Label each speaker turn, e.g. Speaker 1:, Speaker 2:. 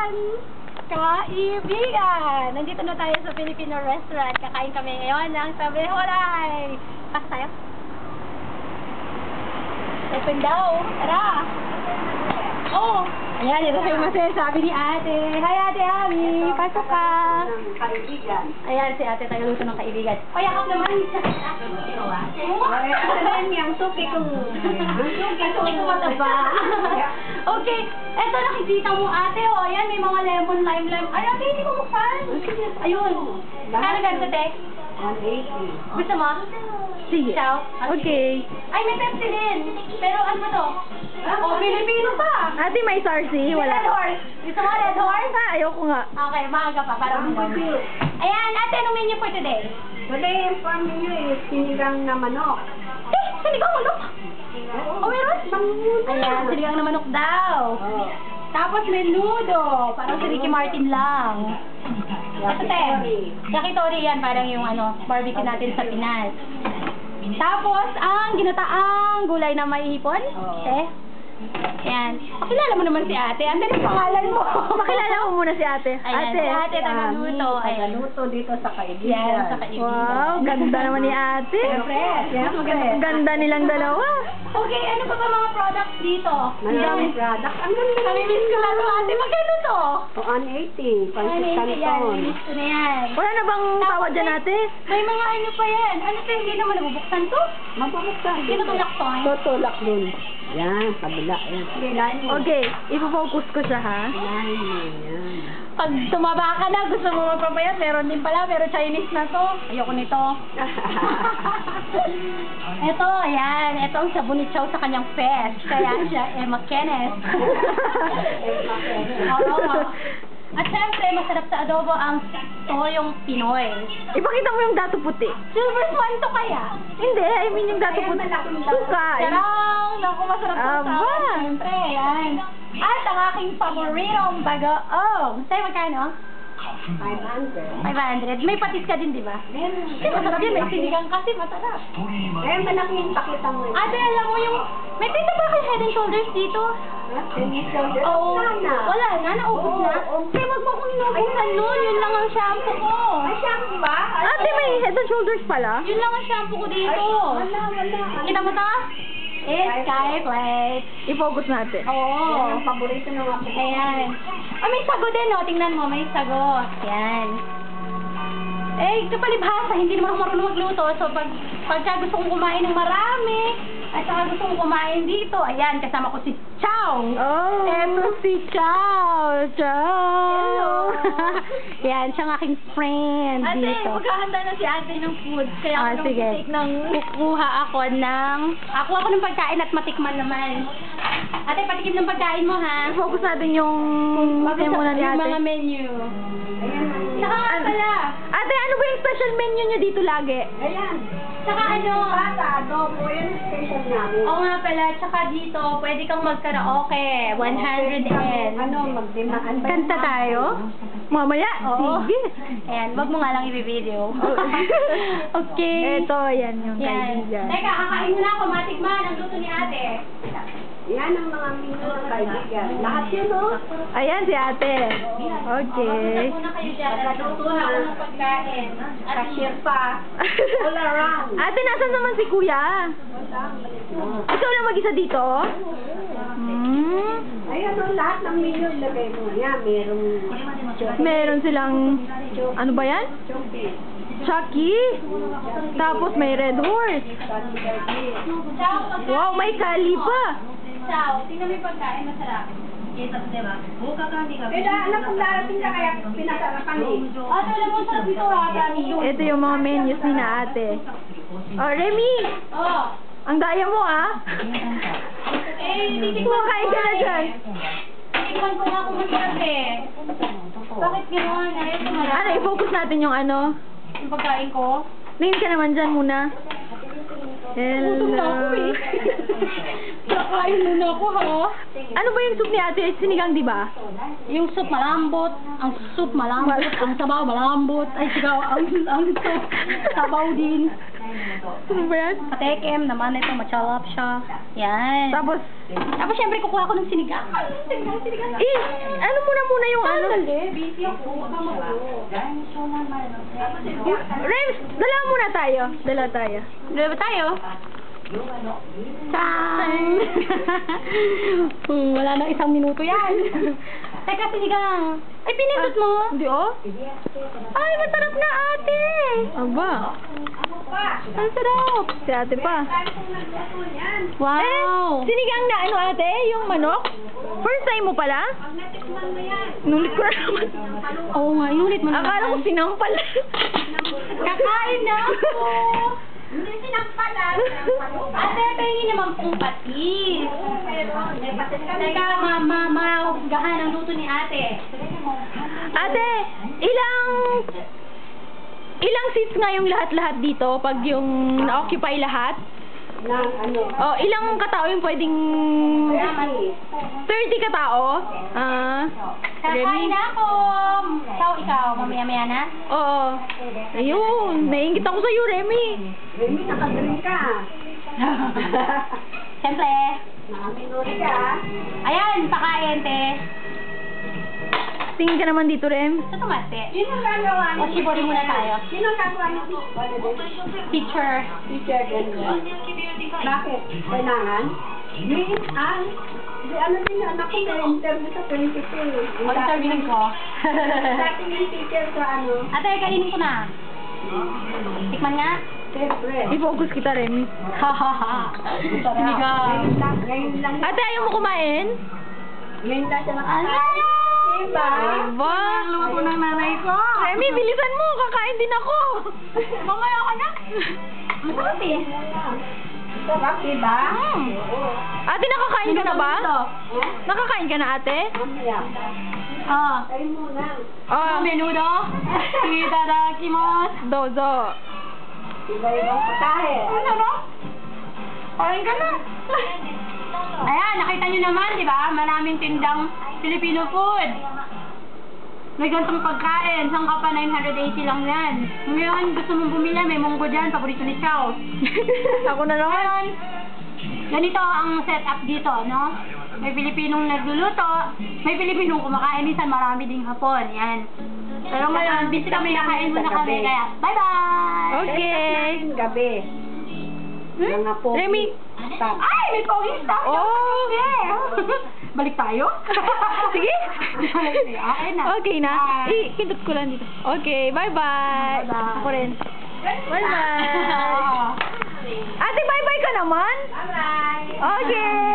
Speaker 1: Ayan! Kaibigan! Nandito na tayo sa Filipino restaurant. Kakain kami ngayon ng Sabi Horay! Pasok tayo? Open daw! Tara! Oh! Ayan, ito yung masasabi ni ate. Hi, Ate Ami! Pasok ka!
Speaker 2: Kaibigan.
Speaker 1: Ayan, si ate tagaluto ng kaibigan. Payakap naman!
Speaker 2: Alam niya, ang suki kong...
Speaker 1: Ang suki ko mataba. Okay, eto nakikita mo ate, oh. Ayan, may mga lemon, lime. Ay, ate, hindi ko buksan. Ayun. Kano ganito, te?
Speaker 2: 180.
Speaker 1: Gusto mo?
Speaker 3: Sige.
Speaker 1: Chow?
Speaker 3: Okay.
Speaker 1: Ay, may Pepsi din. Pero ano ba to? Oh, Filipino pa.
Speaker 3: Ate, may Sarsi?
Speaker 1: Red
Speaker 3: Wala.
Speaker 1: horse. Gusto mo red horse?
Speaker 3: Ayoko nga.
Speaker 1: Okay, maaga pa. Para mag-review. Ayan, ate, anong menu for today?
Speaker 2: Today, ang farm niyo is sinigang na manok.
Speaker 1: Eh, sinigang manok. Oh, meron? Ayan, sinigang na manok daw.
Speaker 2: Oh.
Speaker 1: Tapos menudo. Parang si Ricky Martin lang. Ito, te. Yakitori yan. Parang yung barbecue natin sa Pinas. Tapos, ang ginataang gulay na may hipon. Te. Ayan. Pakilala mo naman si ate. Ano yung pangalan mo?
Speaker 3: Makilala mo muna si ate.
Speaker 1: Ayan,
Speaker 3: Ate.
Speaker 1: si ate tagaluto. Ayan.
Speaker 2: Tagaluto dito sa kaibigan.
Speaker 1: Yan, sa kaibigan.
Speaker 3: Wow, ganda naman ni ate.
Speaker 2: Siyempre, siyempre.
Speaker 3: Ganda nilang dalawa.
Speaker 1: Okay, ano pa ba mga products dito?
Speaker 2: Maraming product. Ang ganda
Speaker 1: Kami miss ko na to ate. Magkano to?
Speaker 2: So, 180. Pansit
Speaker 1: Yan,
Speaker 2: canton.
Speaker 1: miss ko na yan.
Speaker 3: Wala na bang tawad dyan ate?
Speaker 1: May mga ano pa yan. Ano to, hindi naman nabubuksan to?
Speaker 2: Mababuksan.
Speaker 1: Tinutulak to, eh?
Speaker 2: Tutulak dun. Yan, kabila. Yan.
Speaker 3: Okay, ipofocus ko siya ha.
Speaker 2: Yan, yan.
Speaker 1: Pag tumaba ka na, gusto mo magpapayat, meron din pala, pero Chinese na to. Ayoko nito. Ito, ayan. Ito ang sabon ni Chow sa kanyang fest. Kaya siya, Emma Kenneth. Oo. At syempre, masarap sa adobo ang toyong Pinoy.
Speaker 3: Ipakita mo yung dato puti.
Speaker 1: Silver swan to kaya?
Speaker 3: Hindi, I mean yung dato puti. Suka.
Speaker 1: Charang! Naku, masarap sa
Speaker 3: Aba.
Speaker 1: sauce. Siyempre, ayan. At ang aking paboritong bagoong. Sa'yo, magkano?
Speaker 2: 500.
Speaker 1: 500. May patis ka din, di ba?
Speaker 2: Meron.
Speaker 1: Kasi masarap yan. May sinigang kasi masarap.
Speaker 2: Eh, malaking pakita mo.
Speaker 1: Ate, alam mo yung... May tinda ba kayo Head and Shoulders dito? Oo. Wala na. Naubos na. Kaya wag mo akong inubusan nun. Yun lang ang shampoo ko.
Speaker 2: Ay, shampoo ba?
Speaker 3: Ate, may head and shoulders pala.
Speaker 1: Yun lang ang shampoo ko dito.
Speaker 2: Wala.
Speaker 1: Kita mo to? Sky Plate.
Speaker 3: I-focus natin.
Speaker 1: Oo.
Speaker 2: Yan ang paborito ng ako.
Speaker 1: Ayan. Oh, may sago din, oh. Tingnan mo, may sago. Ayan. Eh, kapalibhasa, hindi naman ako marunong magluto. So, pagka gusto kong kumain ng marami, at saka gusto kong kumain dito, ayan, kasama ko si Chow.
Speaker 3: Oh.
Speaker 1: Eto si Chow. Chow.
Speaker 3: Hello.
Speaker 1: Yan, siya ang aking friend
Speaker 3: Ate,
Speaker 1: dito.
Speaker 3: maghahanda na si ate ng food. Kaya ako
Speaker 1: Sige.
Speaker 3: take ng...
Speaker 1: Kukuha ako ng pagkain at matikman naman. Ate, patikim ng pagkain mo, ha?
Speaker 3: I-focus natin yung muna ni
Speaker 1: Yung
Speaker 3: ate.
Speaker 1: mga menu.
Speaker 2: Ayan.
Speaker 1: Saka nga pala.
Speaker 3: Ate, ano ba yung special menu nyo dito lagi?
Speaker 2: Ayan.
Speaker 1: Saka ano,
Speaker 2: Pata, adobo. Yan ang special namin.
Speaker 1: oo nga pala, tsaka dito, pwede kang mag-karaoke. 100
Speaker 2: Ano, magdimaan ba?
Speaker 1: Kanta tayo?
Speaker 3: Mamaya?
Speaker 1: Oo.
Speaker 3: Sige.
Speaker 1: Ayan, wag mo nga lang i-video. Okay.
Speaker 3: Ito, yan yung
Speaker 1: Yan.
Speaker 3: kaibigan.
Speaker 1: Teka, kakain mo na ako, matikman ang luto ni ate.
Speaker 2: Yan ang mga menu ng kaibigan. Lahat yun, oh.
Speaker 3: Ayan si ate. Okay.
Speaker 1: Muna kayo dyan. Nagluto na ako ng pagkain. At
Speaker 2: Cashier pa. All around.
Speaker 3: Ate, nasan naman si kuya? Ikaw lang mag-isa dito? Hmm.
Speaker 2: Ayan, oh, lahat ng menu ilagay mo. Yan, merong
Speaker 3: Meron silang, ano ba yan? Chucky. Tapos may Red Horse.
Speaker 1: Chow, pagkain.
Speaker 3: Wow, may Kali pa.
Speaker 1: Chow, tingnan mo yung pagkain, masarap.
Speaker 2: Kaya alam kung darating ka kaya pinasarapan eh.
Speaker 1: Ate, alam mo, sarap ito ha, promise.
Speaker 3: Ito yung mga menus ni na ate. Oh, Remy!
Speaker 1: Oh.
Speaker 3: Ang daya mo ah.
Speaker 1: Eh, titikman
Speaker 3: Kumakain ka na dyan.
Speaker 1: Titikman ko nga kung masarap eh. Bakit gano'n? Ayaw ko marami.
Speaker 3: Ano, i-focus natin yung ano.
Speaker 1: Yung pagkain ko?
Speaker 3: Tingin ka naman dyan muna.
Speaker 1: Gutom na ako eh. Kakain muna ako ha.
Speaker 3: Ano ba yung soup ni ate? Sinigang, di ba?
Speaker 1: Yung soup malambot, ang soup malambot, ang sabaw malambot, ay sigaw, ang soup sabaw din.
Speaker 3: Ano ba yan?
Speaker 1: Katekem naman ito, machalap siya. Yan.
Speaker 3: Tapos,
Speaker 1: Syempre kukuha ko ng sinigang. Sinigang.
Speaker 3: ano muna yung ano?
Speaker 1: Busy ako.
Speaker 3: Rems, dala muna tayo. Dala tayo.
Speaker 1: Dala ba tayo? Time! Wala nang 1 minuto yan. Teka, sinigang. Ay, pinindot mo?
Speaker 3: Hindi oh.
Speaker 1: Ay, masarap na ate.
Speaker 3: Aba.
Speaker 1: Ang sarap.
Speaker 3: Si ate pa.
Speaker 1: Wow.
Speaker 3: Sinigang na ano ate? Yung manok? First time mo pala? Nulit ko na naman.
Speaker 1: Oo nga, inulit mo naman.
Speaker 3: Akala ko sinampal.
Speaker 1: Kakain na ako. Hindi sinampalan. Ate, pahingin naman pong patis. Teka, magahan ang luto ni ate.
Speaker 3: Ate, ilang seats nga yung lahat-lahat dito pag yung na-occupy lahat?
Speaker 2: Ng ano?
Speaker 3: Oh, ilang katao yung pwedeng 30 katao?
Speaker 1: Kakain na ako. Ikaw, mamaya-maya na?
Speaker 3: Oo. Ayun, naiingit ako sa'yo, Remy.
Speaker 2: Remy, nakadrink ka.
Speaker 1: Siyempre.
Speaker 2: Nakaminuri ka.
Speaker 1: Ayan, pakain, te.
Speaker 3: Tingin ka naman dito, Rem.
Speaker 1: Sa tomate.
Speaker 2: Sino ang gagawa
Speaker 1: O, shibori muna tayo.
Speaker 2: Sino ang gagawa niyo?
Speaker 1: Teacher.
Speaker 2: Teacher, ganyan. Bakit? Kailangan? Di ano din anak ko may interview sa 22.
Speaker 1: O, interviewin ko.
Speaker 2: Dati yung teacher sa ano?
Speaker 1: Ate, kainin ko na. Tikman nga.
Speaker 2: Siyempre.
Speaker 3: I-focus kita, Remy.
Speaker 1: Hahaha. Sinigang.
Speaker 2: Ngayon lang.
Speaker 3: Ate, ayaw mo kumain?
Speaker 2: Ngayon lang siya nakakain. Diba?
Speaker 3: Aba.
Speaker 1: Luto ng nanay ko.
Speaker 3: Remy, bilisan mo. Kakain din ako.
Speaker 1: Mamaya ka na. Masarap eh.
Speaker 2: Sarap, diba?
Speaker 3: Ate, nakakain ka na ba? Nakakain ka na, ate?
Speaker 2: Mamaya. Kain muna.
Speaker 3: Oh,
Speaker 1: Menudo. Itadakimasu.
Speaker 3: dozo.
Speaker 2: Iba-ibang patahe.
Speaker 1: Ano ba? Kain ka na. Ayan, nakita nyo naman, di ba? Maraming tindang Filipino food. May gantong pagkain. Saan ka pa? 980 lang yan. Ngayon, gusto mong bumili, may munggo dyan. Paborito ni Chow.
Speaker 3: Ako na naman.
Speaker 1: Ngayon, ganito ang setup dito, no? May Pilipinong nagluluto, may Pilipinong kumakain, minsan marami ding hapon. Yan. Pero ngayon, busy kami, nakain muna kami. Kaya, bye-bye!
Speaker 3: Okay.
Speaker 2: Gabi. Mga po.
Speaker 3: Remy.
Speaker 1: Ay, may poging stuff!
Speaker 3: Oh.
Speaker 1: Balik tayo?
Speaker 3: Sige.
Speaker 1: Okay na.
Speaker 3: Okay na.
Speaker 1: Bye.
Speaker 3: Hindot ko lang dito. Okay, bye-bye.
Speaker 1: Bye-bye.
Speaker 3: Ako rin. Bye-bye. Ate, bye-bye ka naman.
Speaker 2: Bye-bye.
Speaker 3: Okay.